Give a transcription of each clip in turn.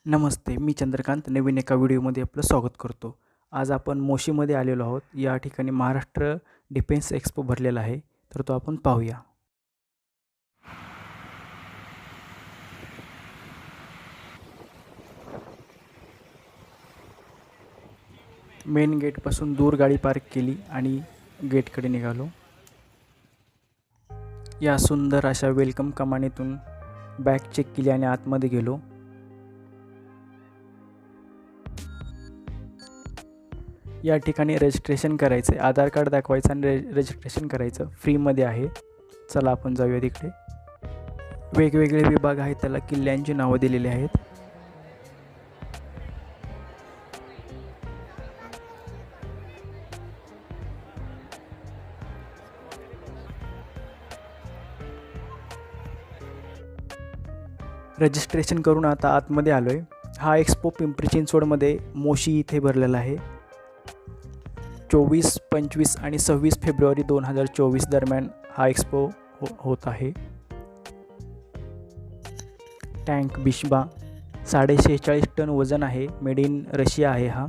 नमस्ते, मी चंद्रकांत नवीन एका व्हिडिओमध्ये आपलं स्वागत करतो. आज आपण मोशीमध्ये आलेलो आहोत. या ठिकाणी महाराष्ट्र डिफेन्स एक्स्पो भरलेला आहे, तर तो आपण पाहूया. मेन गेटपासून दूर गाडी पार्क केली आणि गेटकडे निघालो. या सुंदर अशा वेलकम कमानीतून बॅग चेक केली आणि आतमध्ये गेलो. या ठिकाणी रजिस्ट्रेशन करायचं आहे, आधार कार्ड दाखवायचं आणि रजिस्ट्रेशन करायचं, फ्रीमध्ये आहे. चला आपण जाऊया तिकडे. वेगवेगळे विभाग आहेत, त्याला किल्ल्यांची नावं दिलेली आहेत. रजिस्ट्रेशन करून आता आतमध्ये आलो आहे. हा एक्स्पो पिंपरी चिंचवडमध्ये मोशी इथे भरलेला आहे. 24, 25 आणि 26 फेब्रुवारी 2024 दरम्यान हा एक्स्पो होत आहे. टँक बिश्बा 46.5 टन वजन आहे, मेड इन रशिया आहे हा.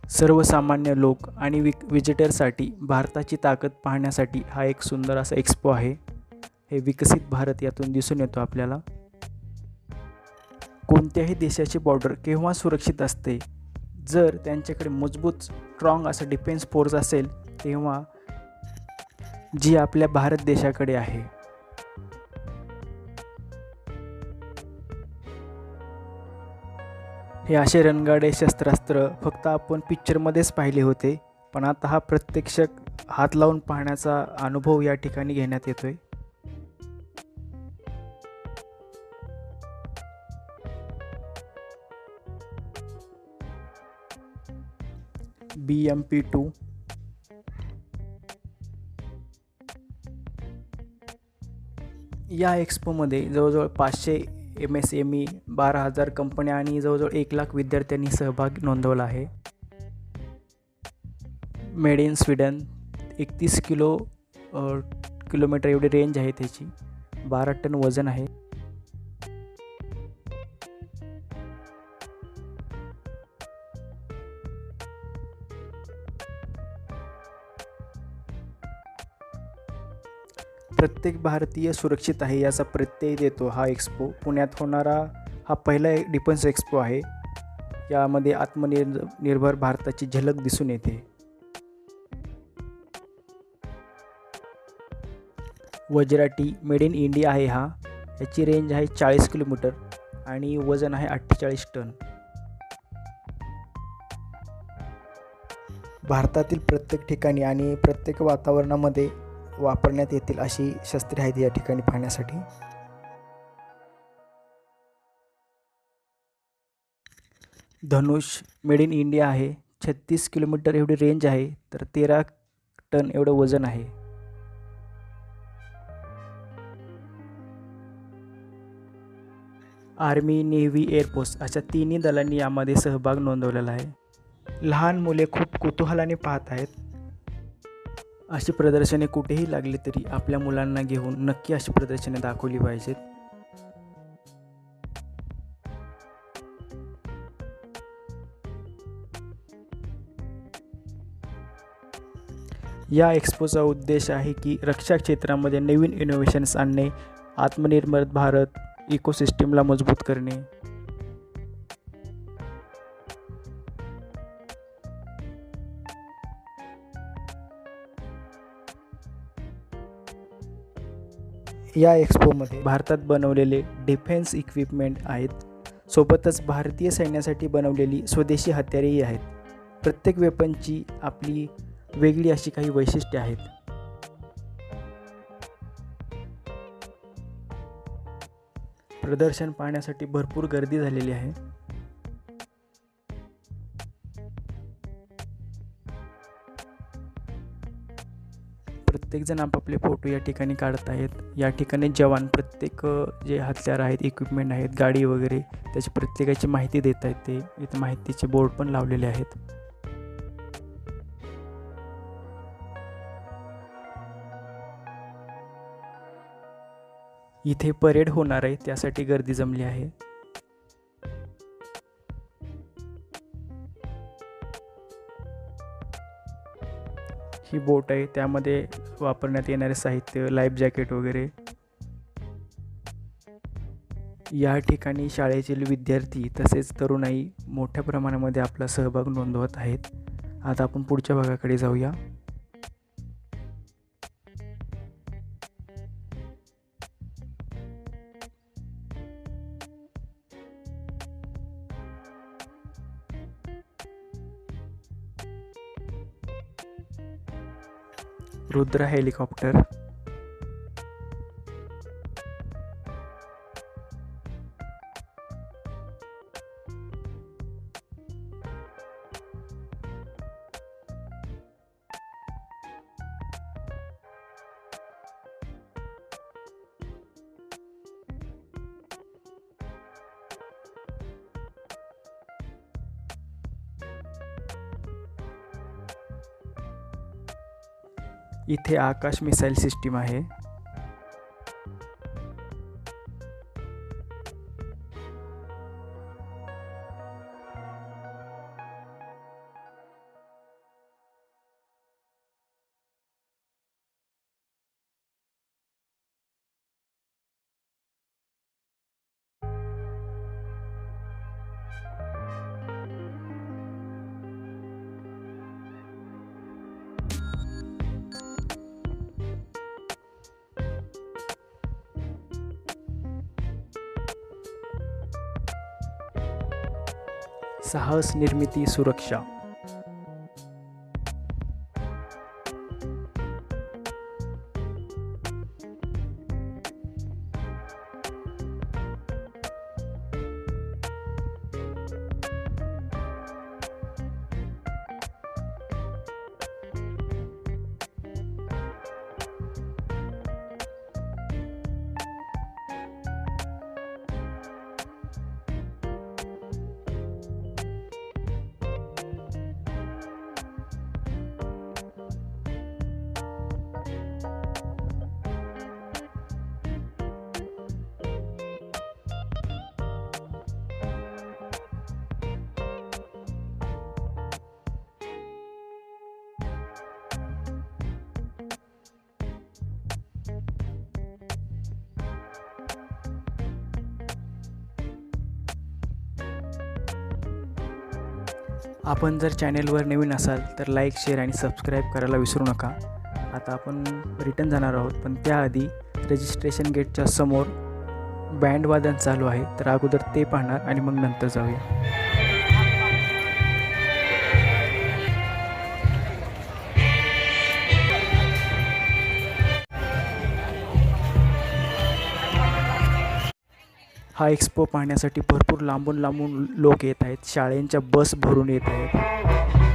सर्वसामान्य लोक आणि विजिटरसाठी भारताची ताकद पाहण्यासाठी हा एक सुंदर असा एक्स्पो आहे. हे विकसित भारत यातून दिसून येतो आपल्याला. कोणत्याही देशाची बॉर्डर केव्हा सुरक्षित असते, जर त्यांच्याकडे मजबूत स्ट्रॉंग असा डिफेन्स फोर्स असेल, तेव्हा जी आपल्या भारत देशाकडे आहे. हे असे रणगाडे शस्त्रास्त्र फक्त आपण पिक्चरमध्येच पाहिले होते, पण आता हा प्रत्यक्ष हात लावून पाहण्याचा अनुभव या ठिकाणी घेण्यात येतोय. BMP-2 या एक्स्पोमध्ये जवळजवळ 500 MSME, 12,000 कंपन्या आणि जवळजवळ 1 लाख विद्यार्थ्यांनी सहभाग नोंदवला आहे. मेड इन स्वीडन 31 किलोमीटर एवढी रेंज आहे त्याची, 12 टन वजन आहे. प्रत्येक भारतीय सुरक्षित आहे याचा प्रत्यय देतो हा एक्स्पो. पुण्यात होणारा हा पहिला डिफेन्स एक्स्पो आहे. यामध्ये आत्मनिर्भर भारताची झलक दिसून येते. वज्राटी मेड इन इंडिया आहे हा. याची रेंज आहे 40 किलोमीटर आणि वजन आहे 48 टन. भारतातील प्रत्येक ठिकाणी आणि प्रत्येक वातावरणामध्ये वापरण्यात येतील अशी शस्त्रे आहेत या ठिकाणी पाहण्यासाठी. धनुष मेड इन इंडिया आहे. 36 किलोमीटर एवढी रेंज आहे, तर 13 टन एवढं वजन आहे. आर्मी, नेव्ही, एअरफोर्स अशा तिन्ही दलांनी यामध्ये सहभाग नोंदवलेला आहे. लहान मुले खूप कुतूहलाने पाहत आहेत. अशी प्रदर्शने कुठेही लागली तरी आपल्या मुलांना घेऊन नक्की अशी प्रदर्शने दाखवली पाहिजेत. या एक्स्पोचा उद्देश आहे की रक्षा क्षेत्रामध्ये नवीन इनोव्हेशन्स आणणे, आत्मनिर्भर भारत इकोसिस्टीमला मजबूत करणे. या एक्स्पोमध्ये भारतात बनवलेले डिफेन्स इक्विपमेंट आहेत. सोबतच भारतीय सैन्यासाठी बनवलेली स्वदेशी हत्यारेही आहेत. प्रत्येक वेपनची आपली वेगळी अशी काही वैशिष्ट्ये आहेत. प्रदर्शन पाहण्यासाठी भरपूर गर्दी झालेली आहे. प्रत्येकजण आपापले फोटो या ठिकाणी काढत आहेत. या ठिकाणी जवान प्रत्येक जे हत्यार आहेत, इक्विपमेंट आहेत, गाडी वगैरे त्याची प्रत्येकाची माहिती देत आहेत. ते इथे माहितीचे बोर्ड पण लावलेले आहेत. इथे परेड होणार आहे, त्यासाठी गर्दी जमली आहे. ही बोट आहे, त्यामध्ये वापरण्यात येणारे साहित्य, लाईफ जॅकेट वगैरे. या ठिकाणी शाळेतील विद्यार्थी तसेच तरुणाई मोठ्या प्रमाणामध्ये आपला सहभाग नोंदवत आहेत. आता आपण पुढच्या भागाकडे जाऊया. रुद्रा हेलिकॉप्टर. इथे आकाश मिसाईल सिस्टीम आहे. साहस निर्मिती सुरक्षा. आपण जर चॅनेलवर नवीन असाल तर लाईक, शेअर आणि सबस्क्राईब करायला विसरू नका. आता आपण रिटर्न जाणार आहोत, पण त्याआधी रजिस्ट्रेशन गेटच्या समोर बँड वादन चालू आहे, तर अगोदर ते पाहणार आणि मग नंतर जाऊया. हा एक्सपो पाहण्यासाठी भरपूर लांबून लांबून लोक येत आहेत. शाळेंच्या बस भरून येत आहेत.